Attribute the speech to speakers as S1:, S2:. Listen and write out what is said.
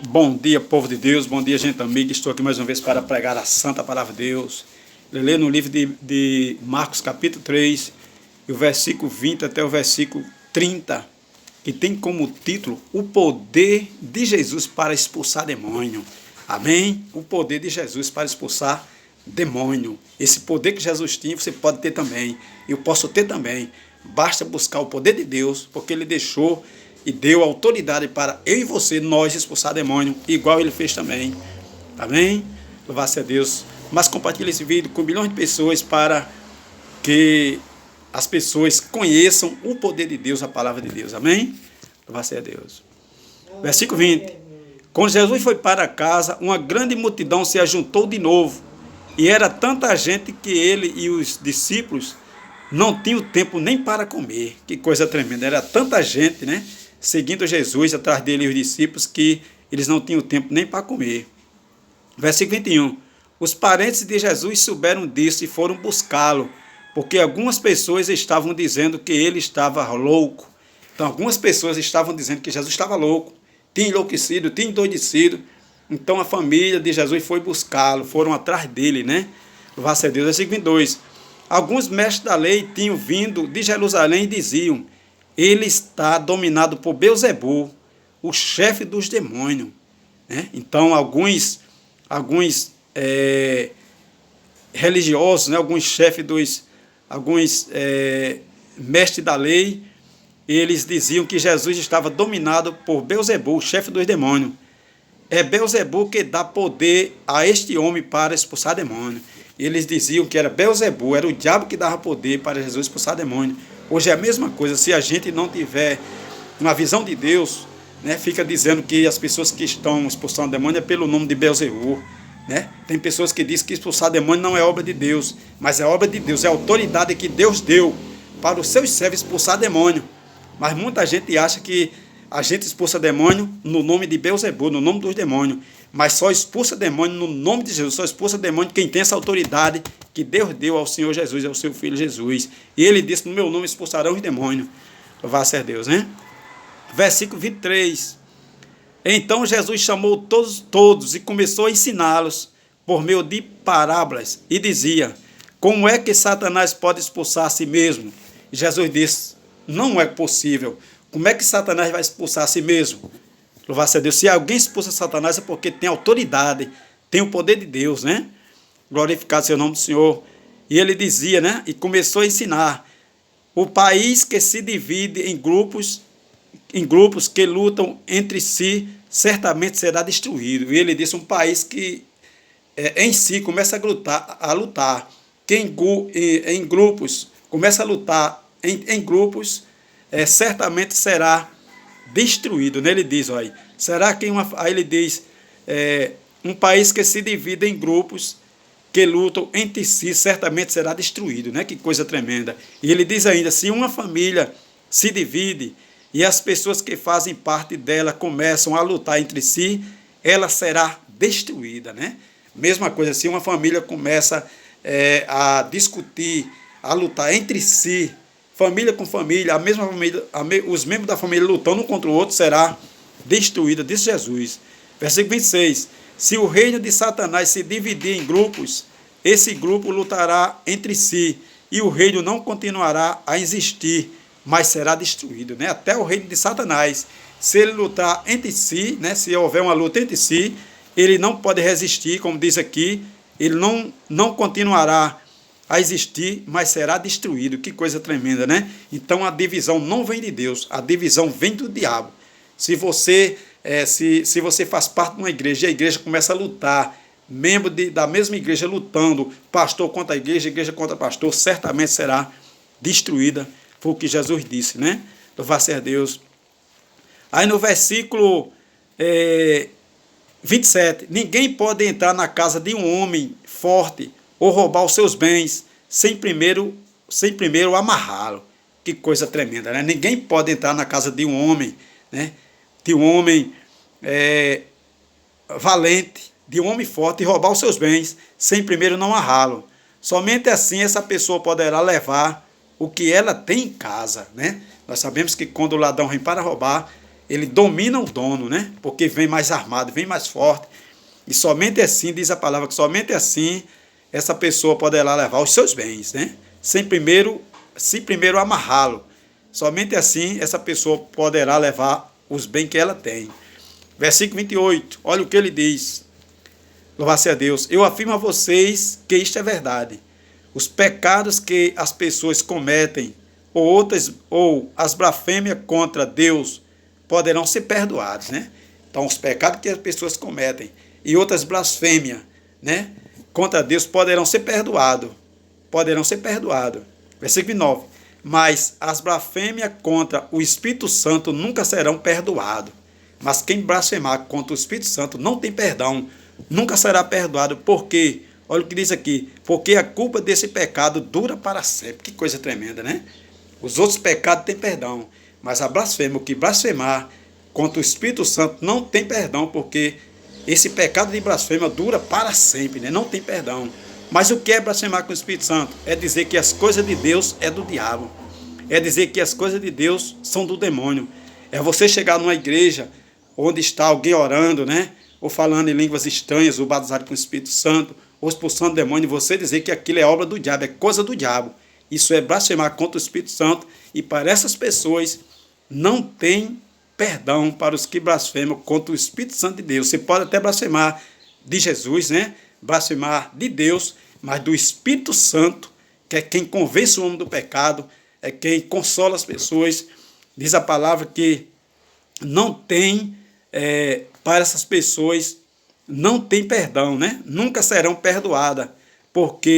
S1: Bom dia, povo de Deus, bom dia, gente amiga. Estou aqui mais uma vez para pregar a santa palavra de Deus. Lê no livro de Marcos, capítulo 3, e o versículo 20 até o versículo 30, que tem como título o poder de Jesus para expulsar demônio. Amém? O poder de Jesus para expulsar demônio. Esse poder que Jesus tinha, você pode ter também. Eu posso ter também. Basta buscar o poder de Deus, porque Ele deixou e deu autoridade para eu e você, nós, expulsar demônio, igual Ele fez também. Amém? Louvado a Deus. Mas compartilhe esse vídeo com milhões de pessoas para que as pessoas conheçam o poder de Deus, a palavra de Deus. Amém? Louvado a Deus. Versículo 20. Quando Jesus foi para casa, uma grande multidão se ajuntou de novo. E era tanta gente que ele e os discípulos não tinham tempo nem para comer. Que coisa tremenda. Era tanta gente, né? Seguindo Jesus, atrás dele e os discípulos, que eles não tinham tempo nem para comer. Versículo 21. Os parentes de Jesus souberam disso e foram buscá-lo, porque algumas pessoas estavam dizendo que ele estava louco. Então, algumas pessoas estavam dizendo que Jesus estava louco, tinha enlouquecido, tinha endoidecido. Então, a família de Jesus foi buscá-lo, foram atrás dele, né? Louvado a Deus. Versículo 22. Alguns mestres da lei tinham vindo de Jerusalém e diziam: ele está dominado por Beelzebul, o chefe dos demônios. Né? Então, alguns religiosos, né? Alguns chefes alguns mestres da lei, eles diziam que Jesus estava dominado por Beelzebul, o chefe dos demônios. É Beelzebul que dá poder a este homem para expulsar demônio. Eles diziam que era Beelzebul, era o diabo que dava poder para Jesus expulsar demônio. Hoje é a mesma coisa. Se a gente não tiver uma visão de Deus, né, fica dizendo que as pessoas que estão expulsando demônio é pelo nome de Beelzebul. Né? Tem pessoas que dizem que expulsar demônio não é obra de Deus, mas é obra de Deus, é a autoridade que Deus deu para os seus servos expulsar demônio. Mas muita gente acha que a gente expulsa demônio no nome de Beelzebul, no nome dos demônios. Mas só expulsa demônio no nome de Jesus, só expulsa demônio quem tem essa autoridade que Deus deu ao Senhor Jesus, ao seu Filho Jesus. E ele disse: no meu nome expulsarão os demônios. Louvado seja Deus, né? Versículo 23. Então Jesus chamou todos e começou a ensiná-los por meio de parábolas e dizia: como é que Satanás pode expulsar a si mesmo? E Jesus disse: não é possível. Como é que Satanás vai expulsar a si mesmo? Louvado seja Deus. Se alguém expulsa Satanás é porque tem autoridade, tem o poder de Deus, né? Glorificado seja o nome do Senhor. E ele dizia, né? E começou a ensinar: o país que se divide em grupos que lutam entre si, certamente será destruído. E ele disse: um país que em si começa a lutar, que em grupos começa a lutar em grupos, certamente será destruído. Né? Ele diz, olha, será que aí ele diz, um país que se divide em grupos que lutam entre si, certamente será destruído, né? Que coisa tremenda. E ele diz ainda: se uma família se divide e as pessoas que fazem parte dela começam a lutar entre si, ela será destruída, né? Mesma coisa, se uma família começa a discutir, a lutar entre si, família com família, a mesma família, os membros da família lutando um contra o outro, será destruída, disse Jesus. Versículo 26. Se o reino de Satanás se dividir em grupos, esse grupo lutará entre si, e o reino não continuará a existir, mas será destruído. Né? Até o reino de Satanás, se ele lutar entre si, né? Se houver uma luta entre si, ele não pode resistir, como diz aqui, ele não continuará a existir, mas será destruído. Que coisa tremenda, né? Então a divisão não vem de Deus, a divisão vem do diabo. Se você faz parte de uma igreja e a igreja começa a lutar, membro da mesma igreja lutando, pastor contra a igreja contra pastor, certamente será destruída. Foi o que Jesus disse, né? Louvado seja Deus. Aí no versículo 27, ninguém pode entrar na casa de um homem forte ou roubar os seus bens sem primeiro amarrá-lo. Que coisa tremenda, né? Ninguém pode entrar na casa de um homem, né? De um homem valente, de um homem forte, e roubar os seus bens sem primeiro não amarrá-lo. Somente assim essa pessoa poderá levar o que ela tem em casa, né? Nós sabemos que quando o ladrão vem para roubar, ele domina o dono, né? Porque vem mais armado, vem mais forte. E somente assim, diz a palavra, que somente assim essa pessoa poderá levar os seus bens, né? Se primeiro amarrá-lo. Somente assim essa pessoa poderá levar os bens que ela tem. Versículo 28, olha o que ele diz. Louvado a Deus. Eu afirmo a vocês que isto é verdade. Os pecados que as pessoas cometem, ou as blasfêmias contra Deus, poderão ser perdoados, né? Então, os pecados que as pessoas cometem e outras blasfêmias, né, contra Deus poderão ser perdoados. Poderão ser perdoados. Versículo 9. Mas as blasfêmias contra o Espírito Santo nunca serão perdoadas. Mas quem blasfemar contra o Espírito Santo não tem perdão, nunca será perdoado. Por quê? Olha o que diz aqui. Porque a culpa desse pecado dura para sempre. Que coisa tremenda, né? Os outros pecados têm perdão, mas a blasfêmia, o que blasfemar contra o Espírito Santo não tem perdão, porque esse pecado de blasfêmia dura para sempre, né? Não tem perdão. Mas o que é blasfemar com o Espírito Santo? É dizer que as coisas de Deus é do diabo. É dizer que as coisas de Deus são do demônio. É você chegar numa igreja onde está alguém orando, né? Ou falando em línguas estranhas, ou batizado com o Espírito Santo, ou expulsando demônio, e você dizer que aquilo é obra do diabo, é coisa do diabo. Isso é blasfemar contra o Espírito Santo, e para essas pessoas não tem perdão para os que blasfemam contra o Espírito Santo de Deus. Você pode até blasfemar de Jesus, né? Blasfemar de Deus, mas do Espírito Santo, que é quem convence o homem do pecado, é quem consola as pessoas. Diz a palavra que não tem, para essas pessoas, não tem perdão, né? Nunca serão perdoadas, porque